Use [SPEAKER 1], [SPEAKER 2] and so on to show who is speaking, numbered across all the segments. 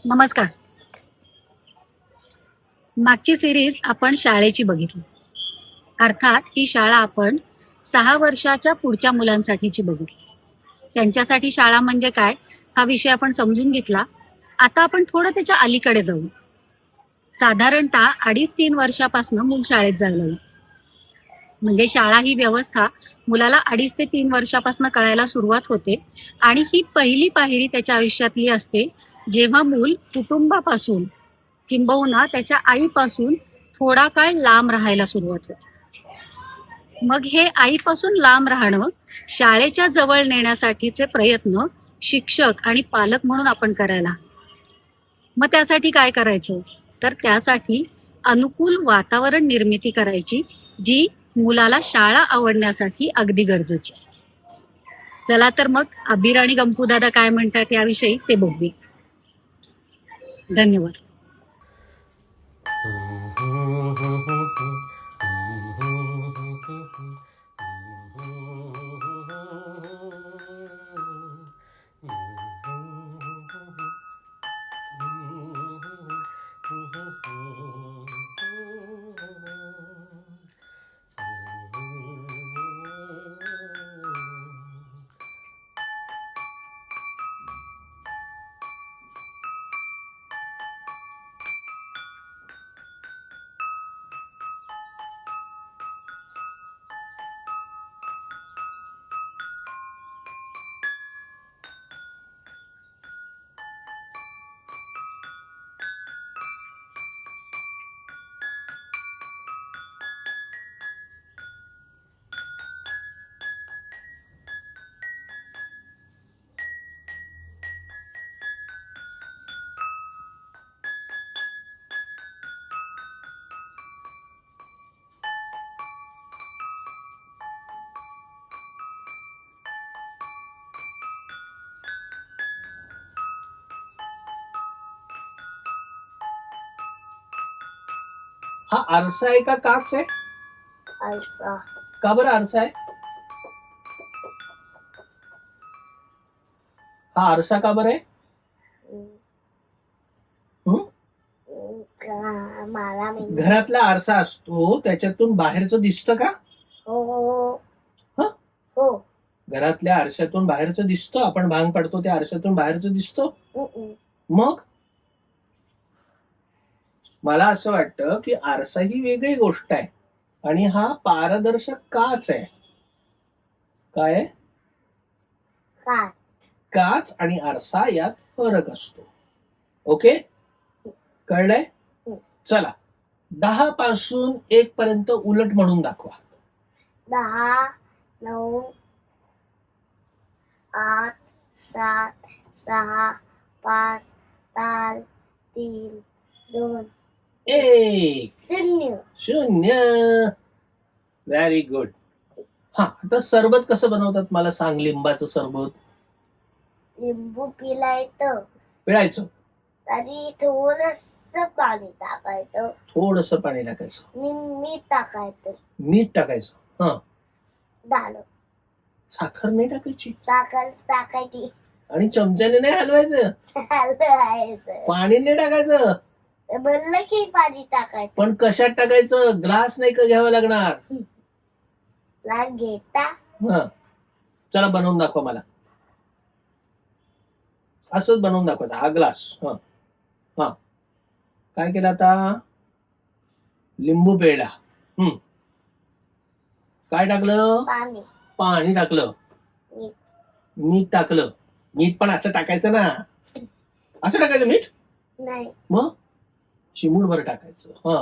[SPEAKER 1] नमस्कार. मागची सिरीज आपण शाळेची बघितली. अर्थात ही शाळा आपण 6 वर्षाच्या पुढच्या मुलांसाठीची बघितली. त्यांच्यासाठी शाळा म्हणजे काय हा विषय आपण समजून घेतला. आता आपण थोडं त्याच्या अलीकडे जाऊ. साधारणतः 2.5-3 वर्षापासून मूल शाळेत जायला लागतं. म्हणजे शाळा ही व्यवस्था मुलाला 2.5 ते 3 वर्षापासून कळायला सुरुवात होते आणि ही पहिली पायरी त्याच्या आयुष्यातली असते, जेव्हा मूल कुटुंबापासून किंबहुना त्याच्या आईपासून थोडा काळ लांब राहायला सुरुवात होते. मग हे आईपासून लांब राहणं शाळेच्या जवळ नेण्यासाठीचे प्रयत्न शिक्षक आणि पालक म्हणून आपण करायला हवे. मग त्यासाठी काय करायचं? तर त्यासाठी अनुकूल वातावरण निर्मिती करायची, जी मुलाला शाळा आवडण्यासाठी अगदी गरजेची आहे. चला तर मग अबीर आणि गंपू दादा काय म्हणतात याविषयी ते बघूया. धन्यवाद.
[SPEAKER 2] हा आरसा आहे का काच आहे?
[SPEAKER 3] आरसा.
[SPEAKER 2] का बरं आरसा आहे? हा आरसा का बरं आहे?
[SPEAKER 3] मला
[SPEAKER 2] घरातला आरसा असतो त्याच्यातून बाहेरचं दिसतं का?
[SPEAKER 3] हो
[SPEAKER 2] हं?
[SPEAKER 3] हो.
[SPEAKER 2] घरातल्या आरशातून बाहेरचं दिसतं, आपण भांग पडतो त्या आरशातून बाहेरचं दिसतं. मग मला असं वाटतं की आरसा ही वेगळी गोष्ट आहे आणि हा पारदर्शक काच आहे. काय आहे? काच आणि आरसा यात फरक असतो. ओके, कळलंय? चला 10 पासून 1 पर्यंत उलट म्हणून दाखवा.
[SPEAKER 3] 10, 9, 8, 7, 6, 5, 4, 3, 2,
[SPEAKER 2] 1,
[SPEAKER 3] 0.
[SPEAKER 2] 0. Very good. हा, आता सरबत कसं बनवतात मला सांग. लिंबाचं सरबत
[SPEAKER 3] लिंबू पिळायचं
[SPEAKER 2] पिळायचं,
[SPEAKER 3] आणि थोडस पाणी टाकायचं,
[SPEAKER 2] थोडस पाणी टाकायचं,
[SPEAKER 3] मीठ टाकायचं,
[SPEAKER 2] मीठ टाकायचं, हा,
[SPEAKER 3] झालं.
[SPEAKER 2] साखर नाही टाकायची
[SPEAKER 3] साखर टाकायची,
[SPEAKER 2] आणि चमच्याने नाही हलवायचं,
[SPEAKER 3] हलवायचं.
[SPEAKER 2] पाणी नाही टाकायचं.
[SPEAKER 3] म्हणलं की पाणी टाकायचं.
[SPEAKER 2] पण कशात टाकायचं? ग्लास नाही का घ्यावा लागणार?
[SPEAKER 3] ग्लास घेता.
[SPEAKER 2] हा, चला बनवून दाखवा मला. असंच बनवून दाखवायचा हा ग्लास. हा हा, काय केलं आता? लिंबू पिळला. काय टाकलं?
[SPEAKER 3] पाणी.
[SPEAKER 2] पाणी टाकलं,
[SPEAKER 3] मीठ.
[SPEAKER 2] मीठ टाकलं. मीठ पण असं टाकायचं ना, असं टाकायचं मीठ?
[SPEAKER 3] नाही.
[SPEAKER 2] मग चिमूटभर टाकायचं. हा,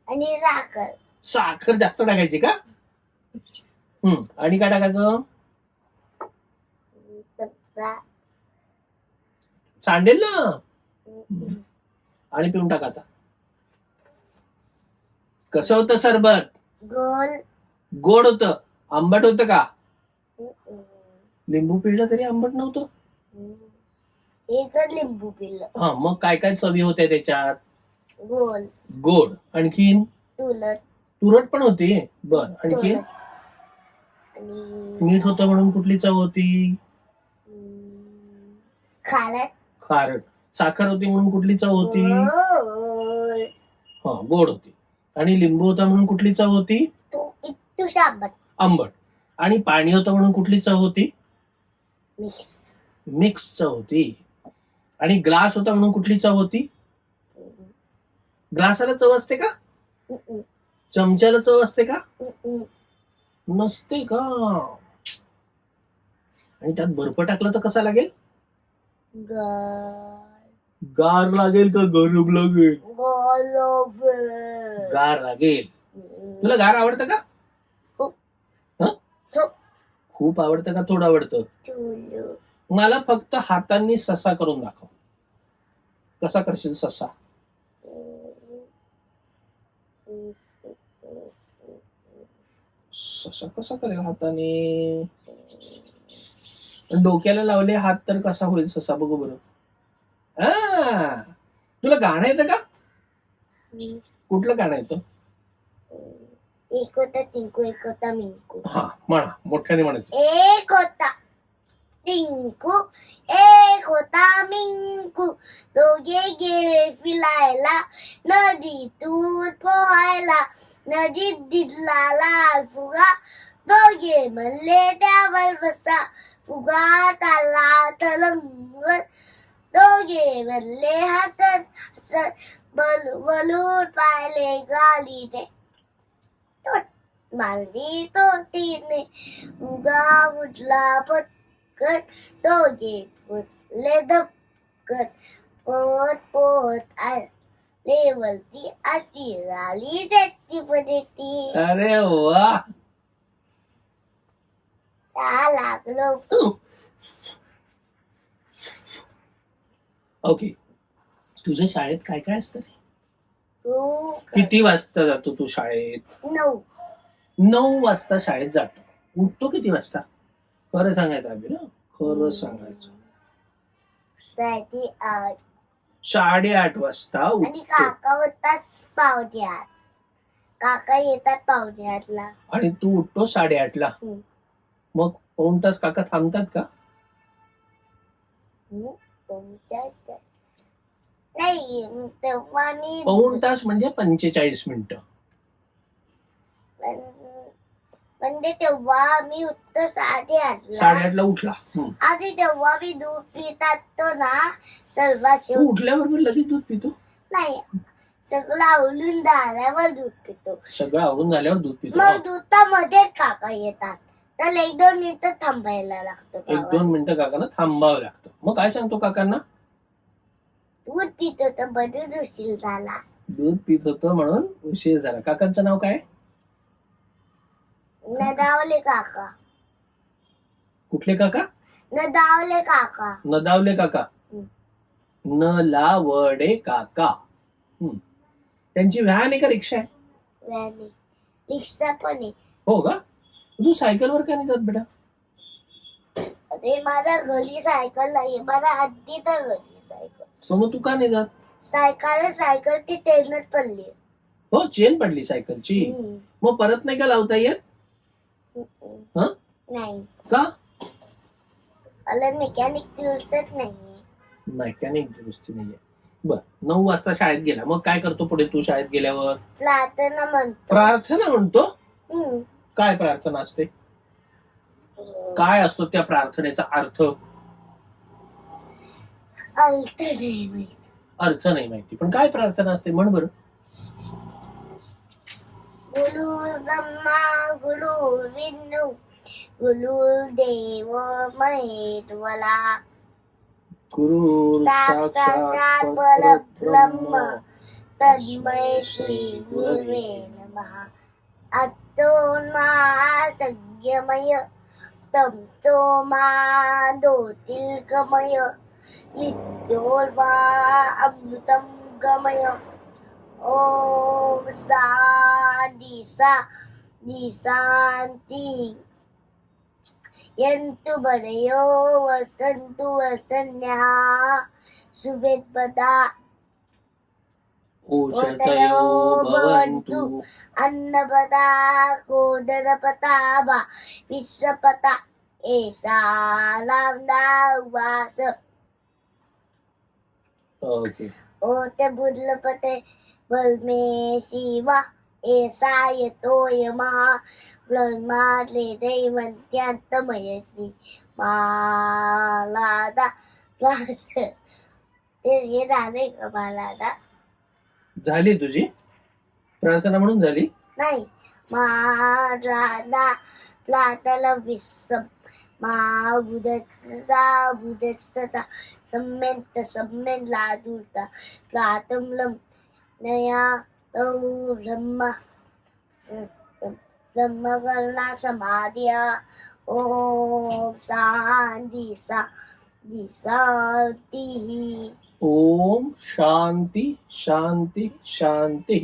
[SPEAKER 3] आणि साखर.
[SPEAKER 2] साखर जास्त टाकायची का? आणि काय टाकायचं? सांडेल ना. आणि पिऊन टाका आता. कसं होतं सरबत?
[SPEAKER 3] गोल.
[SPEAKER 2] गोड होतं. आंबट होतं का? लिंबू पिळलं तरी आंबट नव्हतं.
[SPEAKER 3] एकच लिंबू पिळलं.
[SPEAKER 2] हा, मग काय काय चवी होत्या त्याच्यात?
[SPEAKER 3] गोल.
[SPEAKER 2] गोड. आणखीन?
[SPEAKER 3] तुलट.
[SPEAKER 2] तुरट पण होती. बर, आणखीन?
[SPEAKER 3] आणि
[SPEAKER 2] मीठ होतं म्हणून कुठली चव होती?
[SPEAKER 3] खारट.
[SPEAKER 2] खारट. साखर होती म्हणून कुठली चव होती?
[SPEAKER 3] गोड.
[SPEAKER 2] हा, गोड होती. आणि लिंबू होता म्हणून कुठली चव होती?
[SPEAKER 3] तुषाबत.
[SPEAKER 2] आंबट. आणि पाणी होतं म्हणून कुठली चव होती?
[SPEAKER 3] मिक्स.
[SPEAKER 2] मिक्स चव होती. आणि ग्लास होता म्हणून कुठली चव होती? ग्लासाला चव असते का? चमच्याला चव असते का? नसते का? आणि त्यात बर्फ टाकलं तर कसा लागेल? गार लागेल का गरम लागेल? गार लागेल. तुला गार आवडतं का? खूप आवडतं का थोडं आवडतं? मला फक्त हातांनी ससा करून दाखव. कसा करशील ससा? ससा कसा करेल हाताने? डोक्याला लावले हात तर कसा होईल ससा? बघू बरं. तुला गाणं येतं का? कुठलं गाणं येतं?
[SPEAKER 3] एक होता टिंकू, एक होता मिंकू.
[SPEAKER 2] हा, म्हणा, मोठ्याने म्हणायचं.
[SPEAKER 3] एक होता टिंकू, एक होता मिंकू, दोघे गेले फिरायला नदीतून पोहायला. नदीत दिसला लाल फुगा, दोघे म्हणले त्यावर बसा. फुगात आला तलंगण, दोघे म्हणले हसत हसत. बलून पाहिले गालीने, मारली तोटीने. उगा उठला पटकन, दोघे फुटले धपकन. पोहत पोहत आले वरती, अशी झाली त्याची पद्धती.
[SPEAKER 2] अरे वा,
[SPEAKER 3] लागलो.
[SPEAKER 2] ओके. तुझ्या शाळेत काय काय असतं?
[SPEAKER 3] तू
[SPEAKER 2] किती वाजता जातो तू शाळेत?
[SPEAKER 3] 9.
[SPEAKER 2] 9 वाजता शाळेत जातो. उठतो किती वाजता? खरं सांगायचं अभि ना, खरं सांगायचं.
[SPEAKER 3] 8:30.
[SPEAKER 2] 8:30 वाजता
[SPEAKER 3] आणि
[SPEAKER 2] उठतो.
[SPEAKER 3] काका होतात 7:45. काका येतात 7:45ला.
[SPEAKER 2] आणि तू उठतो 8:30ला. मग पाऊण तास काका थांबतात का?
[SPEAKER 3] नाही, तेव्हा मी
[SPEAKER 2] पाऊण तास म्हणजे 45 मिनिटं.
[SPEAKER 3] म्हणजे तेव्हा मी उठतो 8:30ला.
[SPEAKER 2] 8:30ला उठला.
[SPEAKER 3] आधी तेव्हा मी दूध पितात तो ना सर्वात
[SPEAKER 2] तू उठल्यावर पण लगेच दूध पितो?
[SPEAKER 3] नाही, सगळं आवडून झाल्यावर दूध पितो.
[SPEAKER 2] सगळं आवरून झाल्यावर दूध पितो.
[SPEAKER 3] मग दुधामध्ये काका येतात, तर 1-2 मिनिटं थांबायला लागतं.
[SPEAKER 2] 1-2 मिनिटं काकांना थांबावं लागतं. मग काय सांगतो काकांना?
[SPEAKER 3] दूध पित होतं, बरेच उशीर झाला.
[SPEAKER 2] दूध पित होतं म्हणून उशीर झाला. काकांचं नाव काय?
[SPEAKER 3] नदावले काका.
[SPEAKER 2] कुठले काका?
[SPEAKER 3] नदावले काका.
[SPEAKER 2] नदावले काका. नलावडे काका. त्यांची व्हॅन आहे का रिक्षा आहे?
[SPEAKER 3] व्हॅन, रिक्षा पण आहे.
[SPEAKER 2] हो का? तू सायकलवर का नाही जात बेटा?
[SPEAKER 3] अरे माझ्या घरी सायकल नाही, मला अगदी तर घरी सायकल.
[SPEAKER 2] मग तू का नाही जात?
[SPEAKER 3] सायकल ती ट्रेनच पडली.
[SPEAKER 2] हो, चेन पडली सायकलची. मग परत नाही का लावता येत?
[SPEAKER 3] नाही
[SPEAKER 2] का?
[SPEAKER 3] मेकॅनिक दिवसच नाहीये.
[SPEAKER 2] मेकॅनिक दुरुस्ती नाहीये. बर, 9 वाजता शाळेत गेला. मग काय करतो पुढे तू शाळेत गेल्यावर?
[SPEAKER 3] प्रार्थना म्हणतो.
[SPEAKER 2] प्रार्थना म्हणतो? काय प्रार्थना असते? काय असतो त्या प्रार्थनेचा अर्थ? अर्थ नाही माहिती, पण काय प्रार्थना असते म्हण बरं.
[SPEAKER 3] गुरु ब्रह्मा गुरु विष्णू गुरुदेव महेश्वरा,
[SPEAKER 2] गुरु
[SPEAKER 3] साक्षात परब्रह्म तस्मै श्री गुरुवे नमः. अतो मा सज्ञमय तमचो मा ज्योतिर्गमय विद्योर्वा अमृतं गमय. ओम शांती शांती. यन्तु बलयो वसन्तु वसन्यः शुभेच्छा.
[SPEAKER 2] ओषधयो भवन्तु
[SPEAKER 3] अन्नपदा कोदरपता वा विश्वपता एषा नामदा उवास.
[SPEAKER 2] ओके.
[SPEAKER 3] ओते बुडलं पते बलमे शिवा ऐसा येतोय महा ब्रह्माले दैवंत्यांत मयती मालादा ते हे झाले का मालादा
[SPEAKER 2] झाली तुझी प्रार्थना म्हणून झाली.
[SPEAKER 3] नाही मालादा प्लातला विसम मा बुधस्सा सम्मेंत सम्मेन लादुता प्लातम लम नया लौ ब्रह्मा ब्रह्मकल्ला समाधिया ओम शांती शांती.
[SPEAKER 2] ओम शांती शांती शांती.